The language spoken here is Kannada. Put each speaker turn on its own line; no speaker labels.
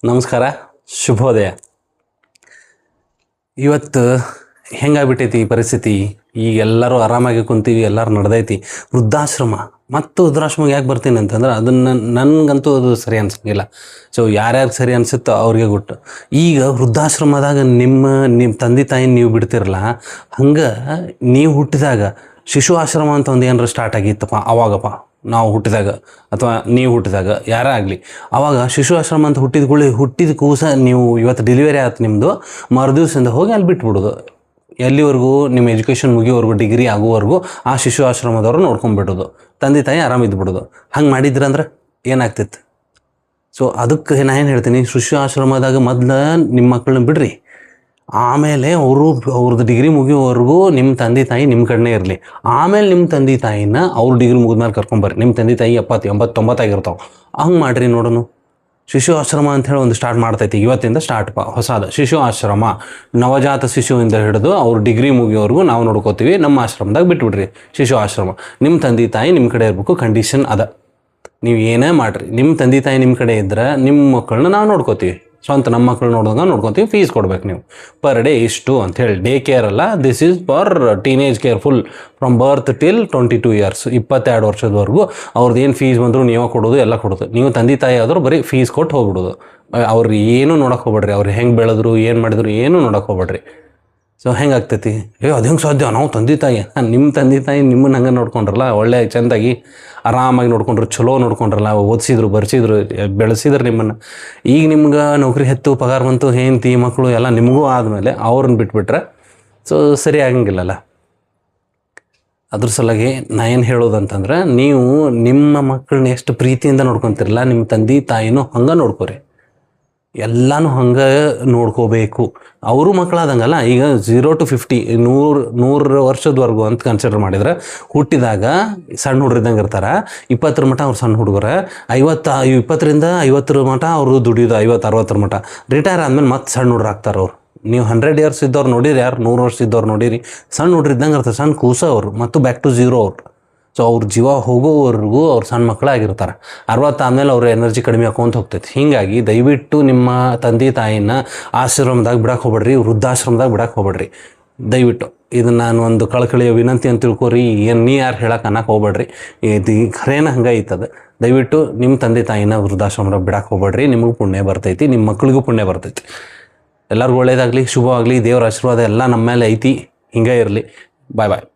ನಮಸ್ಕಾರ, ಶುಭೋದಯ. ಇವತ್ತು ಹೆಂಗಾಗ್ಬಿಟ್ಟೈತಿ ಪರಿಸ್ಥಿತಿ. ಈಗ ಎಲ್ಲರೂ ಆರಾಮಾಗಿ ಕುಂತೀವಿ, ಎಲ್ಲರೂ ನಡೆದೈತಿ. ವೃದ್ಧಾಶ್ರಮ ಮತ್ತು ವೃದ್ಧಾಶ್ರಮಕ್ಕೆ ಯಾಕೆ ಬರ್ತೀನಿ ಅಂತಂದ್ರೆ ಅದನ್ನು ನನಗಂತೂ ಅದು ಸರಿ ಅನ್ಸಂಗಿಲ್ಲ. ಸೊ ಯಾರ್ಯಾರು ಸರಿ ಅನಿಸುತ್ತೋ ಅವ್ರಿಗೆ ಗೊತ್ತು. ಈಗ ವೃದ್ಧಾಶ್ರಮದಾಗ ನಿಮ್ಮ ತಂದೆ ತಾಯಿ ನೀವು ಬಿಡ್ತಿರಲ್ಲ, ಹಂಗೆ ನೀವು ಹುಟ್ಟಿದಾಗ ಶಿಶು ಆಶ್ರಮ ಅಂತ ಒಂದು ಏನಾರು ಸ್ಟಾರ್ಟ್ ಆಗಿತ್ತಪ್ಪ ಅವಾಗಪ್ಪ, ನಾವು ಹುಟ್ಟಿದಾಗ ಅಥವಾ ನೀವು ಹುಟ್ಟಿದಾಗ ಯಾರೇ ಆಗಲಿ, ಆವಾಗ ಶಿಶು ಆಶ್ರಮ ಅಂತ ಹುಟ್ಟಿದ ಕೂಸ ನೀವು ಇವತ್ತು ಡೆಲಿವರಿ ಆಯ್ತು ನಿಮ್ಮದು, ಮರುದಿವ್ಸದಿಂದ ಹೋಗಿ ಅಲ್ಲಿ ಬಿಟ್ಬಿಡೋದು. ಎಲ್ಲಿವರೆಗೂ ನಿಮ್ಮ ಎಜುಕೇಷನ್ ಮುಗಿಯೋವರೆಗೂ, ಡಿಗ್ರಿ ಆಗೋವರೆಗೂ ಆ ಶಿಶು ಆಶ್ರಮದವ್ರು ನೋಡ್ಕೊಂಡ್ಬಿಡೋದು, ತಂದೆ ತಾಯಿ ಆರಾಮಿದ್ಬಿಡೋದು. ಹಂಗೆ ಮಾಡಿದ್ರಂದ್ರೆ ಏನಾಗ್ತಿತ್ತು? ಸೊ ಅದಕ್ಕೆ ನಾನು ಏನು ಹೇಳ್ತೀನಿ, ಶಿಶು ಆಶ್ರಮದಾಗ ಮೊದಲು ನಿಮ್ಮ ಮಕ್ಕಳನ್ನ ಬಿಡ್ರಿ, ಆಮೇಲೆ ಅವ್ರದ್ದು ಡಿಗ್ರಿ ಮುಗಿಯೋವರೆಗೂ ನಿಮ್ಮ ತಂದೆ ತಾಯಿ ನಿಮ್ಮ ಕಡೆನೇ ಇರಲಿ. ಆಮೇಲೆ ನಿಮ್ಮ ತಂದೆ ತಾಯಿನ ಅವ್ರು ಡಿಗ್ರಿ ಮುಗಿದ್ಮೇಲೆ ಕರ್ಕೊಂಬರ್ರಿ. ನಿಮ್ಮ ತಂದೆ ತಾಯಿ 70, 80, 90 ಆಗಿರ್ತಾವೆ. ಹಂಗೆ ಮಾಡಿರಿ ನೋಡೋಣ. ಶಿಶು ಆಶ್ರಮ ಅಂಥೇಳಿ ಒಂದು ಸ್ಟಾರ್ಟ್ ಮಾಡ್ತೈತಿ, ಇವತ್ತಿಂದ ಸ್ಟಾರ್ಟ್ ಹೊಸಾದ ಶಿಶು ಆಶ್ರಮ. ನವಜಾತ ಶಿಶುವಿಂದ ಹಿಡಿದು ಅವ್ರು ಡಿಗ್ರಿ ಮುಗಿಯೋವರೆಗೂ ನಾವು ನೋಡ್ಕೋತೀವಿ. ನಮ್ಮ ಆಶ್ರಮದಾಗ ಬಿಟ್ಬಿಡ್ರಿ ಶಿಶು ಆಶ್ರಮ. ನಿಮ್ಮ ತಂದೆ ತಾಯಿ ನಿಮ್ಮ ಕಡೆ ಇರಬೇಕು, ಕಂಡೀಷನ್ ಅದ. ನೀವು ಏನೇ ಮಾಡಿರಿ, ನಿಮ್ಮ ತಂದೆ ತಾಯಿ ನಿಮ್ಮ ಕಡೆ ಇದ್ರೆ ನಿಮ್ಮ ಮಕ್ಕಳನ್ನ ನಾವು ನೋಡ್ಕೋತೀವಿ. ಸ್ವಂತ ನಮ್ಮ ಮಕ್ಕಳು ನೋಡಿದಾಗ ನೋಡ್ಕೊತೀವಿ. ಫೀಸ್ ಕೊಡ್ಬೇಕು ನೀವು ಪರ್ ಡೇ ಇಷ್ಟು ಅಂಥೇಳಿ. ಡೇ ಕೇರ್ ಅಲ್ಲ, this is for teenage care, full from birth till 22 years, 22 ವರ್ಷದವರೆಗೂ ಅವ್ರದ್ದು ಏನು ಫೀಸ್ ಬಂದರೂ ನೀವೇ ಕೊಡೋದು, ಎಲ್ಲ ಕೊಡೋದು. ನೀವು ತಂದೆ ತಾಯಿ ಆದರೂ ಬರೀ ಫೀಸ್ ಕೊಟ್ಟು ಹೋಗ್ಬಿಡೋದು. ಅವ್ರು ಏನೂ ನೋಡೋಕೆ ಹೋಗ್ಬೇಡ್ರಿ, ಅವ್ರು ಹೆಂಗೆ ಬೆಳೆದ್ರು ಏನು ಮಾಡಿದ್ರು ಏನೂ ನೋಡೋಕೆ ಹೋಗ್ಬೇಡ್ರಿ. ಸೊ ಹೆಂಗಾಗ್ತೈತಿ? ಅದು ಹೆಂಗೆ ಸಾಧ್ಯ? ನಾವು ತಂದೆ ತಾಯಿ, ನಿಮ್ಮ ತಂದೆ ತಾಯಿ ನಿಮ್ಮನ್ನು ಹಂಗೆ ನೋಡ್ಕೊಂಡ್ರಲ್ಲ, ಒಳ್ಳೆ ಚೆಂದಾಗಿ ಆರಾಮಾಗಿ ನೋಡ್ಕೊಂಡ್ರು, ಚಲೋ ನೋಡ್ಕೊಂಡ್ರಲ್ಲ, ಓದಿಸಿದ್ರು, ಬರ್ಸಿದ್ರು, ಬೆಳೆಸಿದ್ರು ನಿಮ್ಮನ್ನು. ಈಗ ನಿಮ್ಗೆ ನೌಕರಿ ಹೆತ್ತು, ಪಗಾರ ಬಂತು, ಹೆಂಡತಿ ಮಕ್ಕಳು ಎಲ್ಲ ನಿಮಗೂ ಆದಮೇಲೆ ಅವ್ರನ್ನ ಬಿಟ್ಬಿಟ್ರೆ ಸೊ ಸರಿ ಆಗಂಗಿಲ್ಲಲ್ಲ. ಅದ್ರ ಸಲುವಾಗಿ ನಾ ಏನು ಹೇಳೋದಂತಂದ್ರೆ, ನೀವು ನಿಮ್ಮ ಮಕ್ಕಳನ್ನ ಎಷ್ಟು ಪ್ರೀತಿಯಿಂದ ನೋಡ್ಕೊತಿರಲ್ಲ, ನಿಮ್ಮ ತಂದೆ ತಾಯಿನೂ ಹಂಗೆ ನೋಡ್ಕೊರಿ. ಎಲ್ಲನೂ ಹಂಗೆ ನೋಡ್ಕೋಬೇಕು. ಅವರು ಮಕ್ಕಳಾದಂಗಲ್ಲ. ಈಗ 0 to 50, 100 ವರ್ಷದವರೆಗೂ ಅಂತ ಕನ್ಸಿಡರ್ ಮಾಡಿದ್ರೆ, ಹುಟ್ಟಿದಾಗ ಸಣ್ಣ ಹುಡುಗರಿದ್ದಂಗೆ ಇರ್ತಾರೆ. 20 ಮಟ್ಟ ಅವ್ರು ಸಣ್ಣ ಹುಡುಗರ, 20ರಿಂದ 50 ಮಟ್ಟ ಅವರು ದುಡಿಯೋದು, 50-60 ಮಟ್ಟ. ರಿಟೈರ್ ಆದಮೇಲೆ ಮತ್ತೆ ಸಣ್ಣ ಹುಡುಗರು ಆಗ್ತಾರೆ ಅವ್ರು. ನೀವು 100 years ಇದ್ದವ್ರು ನೋಡಿರಿ, ಯಾರು 100 ವರ್ಷ ಇದ್ದವ್ರು ನೋಡಿರಿ, ಸಣ್ಣ ಹುಡುಗರಿದ್ದಂಗೆ ಇರ್ತಾರೆ, ಸಣ್ಣ ಕೂಸ ಅವರು, ಮತ್ತು ಬ್ಯಾಕ್ ಟು ಝೀರೋ ಅವ್ರು. ಸೊ ಅವ್ರ ಜೀವ ಹೋಗೋವರೆಗೂ ಅವ್ರು ಸಣ್ಣ ಮಕ್ಕಳಾಗಿರ್ತಾರೆ. 60 ಆದಮೇಲೆ ಅವ್ರ ಎನರ್ಜಿ ಕಡಿಮೆ ಹಾಕೊಂತ ಹೋಗ್ತೈತಿ. ಹೀಗಾಗಿ ದಯವಿಟ್ಟು ನಿಮ್ಮ ತಂದೆ ತಾಯಿನ ಆಶ್ರಮದಾಗ ಬಿಡಕ್ಕೆ ಹೋಗ್ಬೇಡ್ರಿ, ವೃದ್ಧಾಶ್ರಮದಾಗ ಬಿಡಕ್ಕೆ ಹೋಗ್ಬೇಡ್ರಿ ದಯವಿಟ್ಟು. ಇದನ್ನು ನಾನು ಒಂದು ಕಳಕಳಿಯ ವಿನಂತಿ ಅಂತ ತಿಳ್ಕೊರಿ. ಏನು ನೀ ಯಾರು ಹೇಳಕ್ಕೆ ಅನ್ನಕ್ಕೆ ಹೋಗ್ಬೇಡ್ರಿ. ಇದು ಖರೇನ ಹಂಗೆ ಐತದ. ದಯವಿಟ್ಟು ನಿಮ್ಮ ತಂದೆ ತಾಯಿನ ವೃದ್ಧಾಶ್ರಮದಾಗ ಬಿಡಕ್ಕೆ ಹೋಗ್ಬೇಡ್ರಿ. ನಿಮಗೂ ಪುಣ್ಯ ಬರ್ತೈತಿ, ನಿಮ್ಮ ಮಕ್ಕಳಿಗೂ ಪುಣ್ಯ ಬರ್ತೈತಿ. ಎಲ್ಲರಿಗೂ ಒಳ್ಳೇದಾಗಲಿ, ಶುಭವಾಗಲಿ. ದೇವರ ಆಶೀರ್ವಾದ ಎಲ್ಲ ನಮ್ಮ ಮೇಲೆ ಐತಿ. ಹಿಂಗೆ ಇರಲಿ. ಬಾಯ್ ಬಾಯ್.